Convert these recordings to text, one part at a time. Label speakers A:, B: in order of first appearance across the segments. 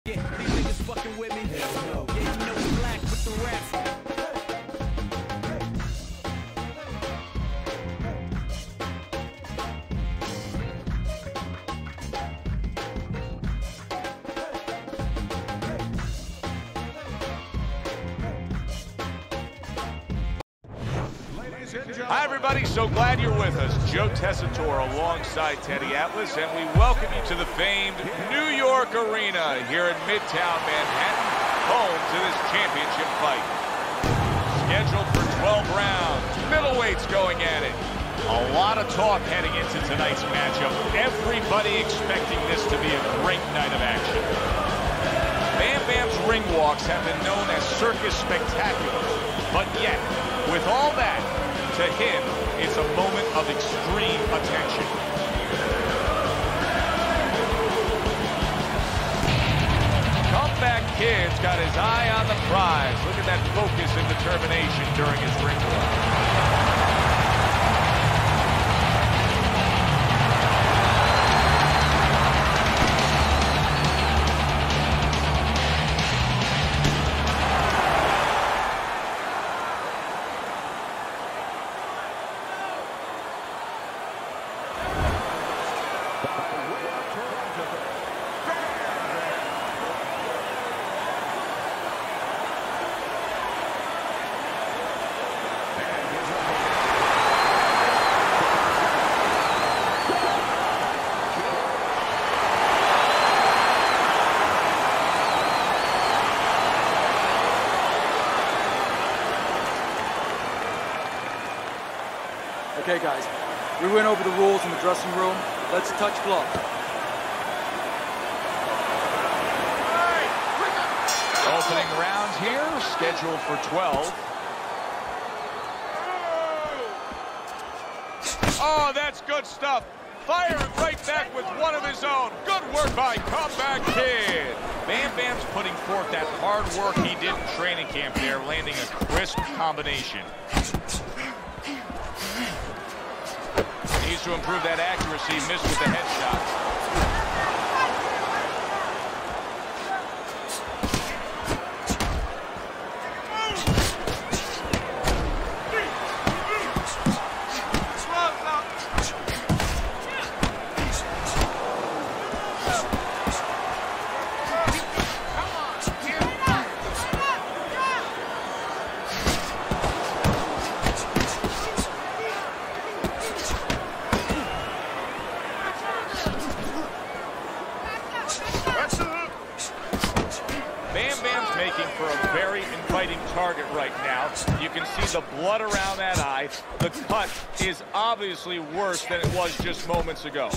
A: These niggas fucking with me. Yeah, you know we black with the rap.
B: Hi, everybody. So glad you're with us. Joe Tessitore alongside Teddy Atlas, and we welcome you to the famed New York Arena here in Midtown Manhattan, home to this championship fight. Scheduled for 12 rounds, middleweights going at it. A lot of talk heading into tonight's matchup. Everybody expecting this to be a great night of action. Bam Bam's ring walks have been known as circus spectaculars, but yet, with all that, to him, it's a moment of extreme attention. Comeback Kid's got his eye on the prize. Look at that focus and determination during his ring walk.
C: Okay, guys, we went over the rules in the dressing room. Let's touch gloves.
B: Opening round here, scheduled for 12. Oh, that's good stuff. Firing right back with one of his own. Good work by Comeback Kid. Bam Bam's putting forth that hard work he did in training camp there, landing a crisp combination. Needs to improve that accuracy, missed with the headshot. For a very inviting target right now. You can see the blood around that eye. The cut is obviously worse than it was just moments ago.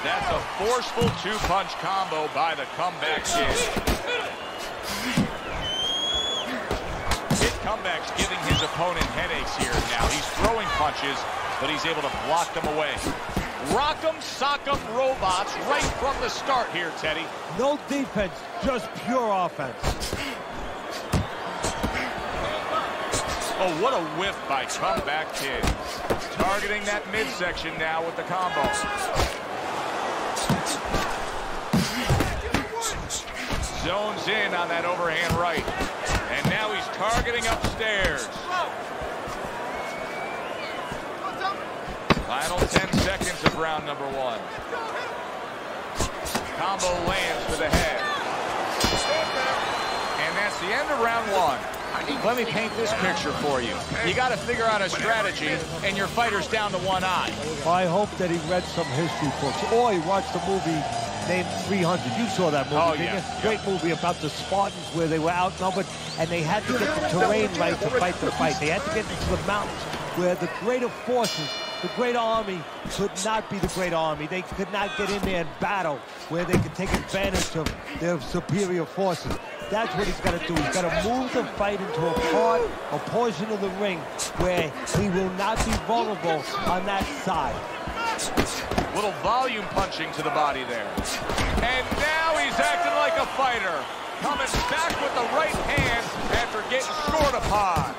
B: That's a forceful two-punch combo by the Comeback Kid. Kid Comeback's giving his opponent headaches here now. He's throwing punches, but he's able to block them away. Rock'em, sock'em robots right from the start here, Teddy.
D: No defense, just pure offense.
B: Oh, what a whiff by Comeback Kid. Targeting that midsection now with the combo. Zones in on that overhand right. And now he's targeting upstairs. Final 10 seconds of round number one. Combo lands to the head. And that's the end of round one. Let me paint this picture for you. You got to figure out a strategy, and your fighter's down to one eye.
D: I hope that he read some history books, or he watched a movie named 300. You saw that movie, didn't you? Great movie about the Spartans where they were outnumbered, and they had to get the terrain right to fight the fight. They had to get into the mountains where the greater forces, the great army, could not be the great army. They could not get in there and battle where they could take advantage of their superior forces. That's what he's got to do. He's got to move the fight into a portion of the ring where he will not be vulnerable on that side.
B: Little volume punching to the body there. And now he's acting like a fighter. Coming back with the right hand after getting scored upon.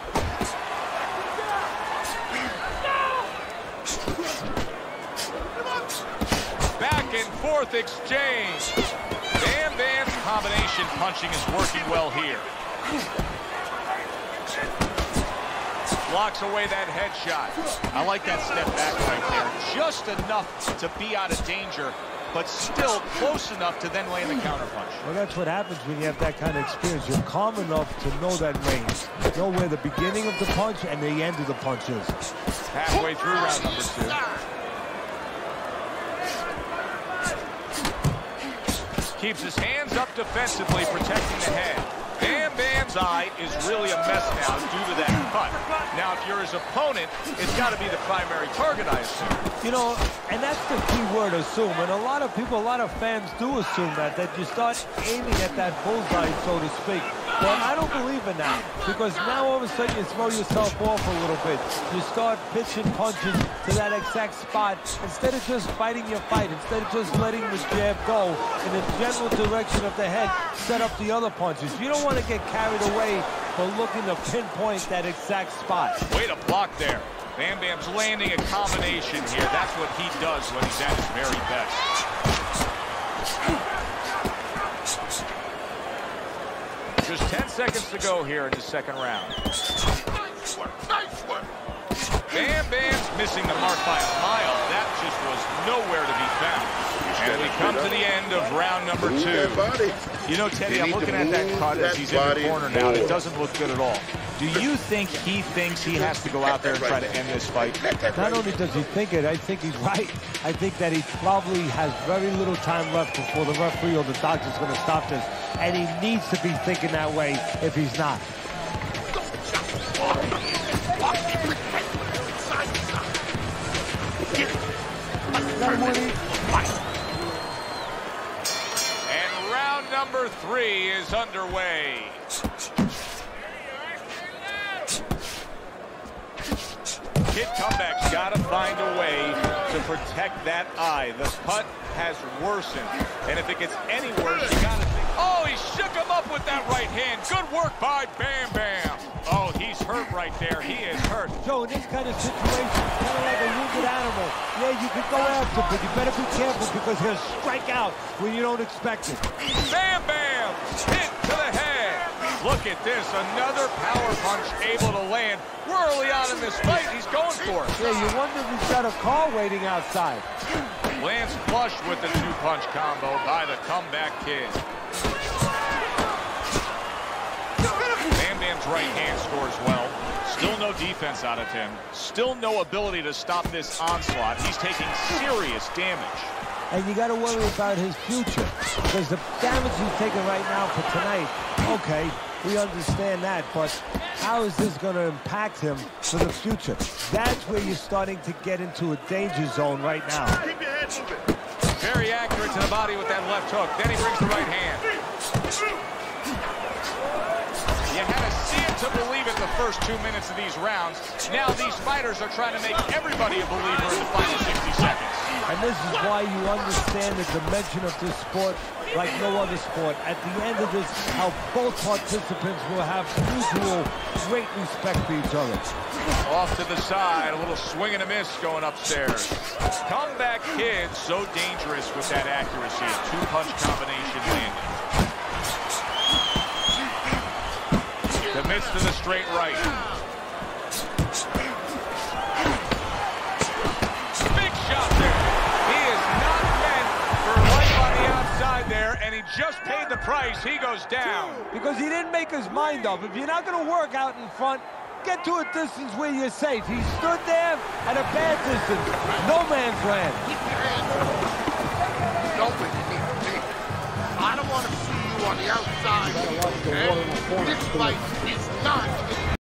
B: back and forth exchange. Bam Bam's combination punching is working well here. Blocks away that headshot. I like that step back right there. Just enough to be out of danger, but still close enough to then land the counterpunch.
D: Well, that's what happens when you have that kind of experience. You're calm enough to know that range. Know where the beginning of the punch and the end of the punch is.
B: Halfway through round number 2. Keeps his hands up defensively, protecting the head. Bam Bam's eye is really a mess now due to that cut. Now, if you're his opponent, it's got to be the primary target, I assume.
D: You know, and that's the key word, assume. And a lot of people, a lot of fans do assume that you start aiming at that bullseye, so to speak. But I don't believe in that, because now all of a sudden you throw yourself off a little bit. You start pitching punches to that exact spot instead of just fighting your fight, instead of just letting the jab go in the general direction of the head, set up the other punches. You don't want to get carried away for looking to pinpoint that exact spot.
B: Way to block there. Bam Bam's landing a combination here. That's what he does when he's at his very best. Just 10 seconds to go here in the second round.
E: Nice work, nice work.
B: Bam Bam's missing the mark by a mile. That just was nowhere to be found. And we come to the end of round number 2. You know, Teddy, I'm looking at that cut as he's in the corner now, and it doesn't look good at all. Do you think he thinks he has to go out there and try to end this fight?
D: Not only does he think it, I think he's right. I think that he probably has very little time left before the referee or the doctor's going to stop this. And he needs to be thinking that way if he's not.
B: And round number 3 is underway. Kid Comeback's got to find a way to protect that eye. The cut has worsened, and if it gets any worse, you got to think, oh, he shook him up with that right hand. Good work by Bam Bam. Oh, he's hurt right there. He is hurt.
D: So in this kind of situation, it's kind of like a wounded animal. Yeah, you can go after him, but you better be careful because he'll strike out when you don't expect it.
B: Bam Bam, hit to the head. Look at this, another power punch able to land. We're early on in this fight. He's going for it.
D: Yeah, you wonder if he's got a car waiting outside.
B: Lands flush with the 2-punch combo by the Comeback Kid. Bam Bam's right hand scores well. Still no defense out of him. Still no ability to stop this onslaught. He's taking serious damage.
D: And you got to worry about his future, because the damage he's taking right now for tonight, okay, we understand that, but how is this going to impact him for the future? That's where you're starting to get into a danger zone right now.
E: Keep your head moving.
B: Very accurate to the body with that left hook. Then he brings the right hand. You had to see it to believe it the first 2 minutes of these rounds. Now these fighters are trying to make everybody a believer in the final 60 seconds.
D: And this is why you understand the dimension of this sport like no other sport. At the end of this, how both participants will have mutual great respect for each other.
B: Off to the side, a little swing and a miss going upstairs. Comeback Kid, so dangerous with that accuracy. A 2-punch combination landing. Commits to the straight right. Big shot there. He is not meant for life on the outside there, and he just paid the price. He goes down.
D: Because he didn't make his mind up. If you're not going to work out in front, get to a distance where you're safe. He stood there at a bad distance. No man's land.
E: Keep your hands up. Nobody needs me. I don't want to see you on the outside. And this fight is not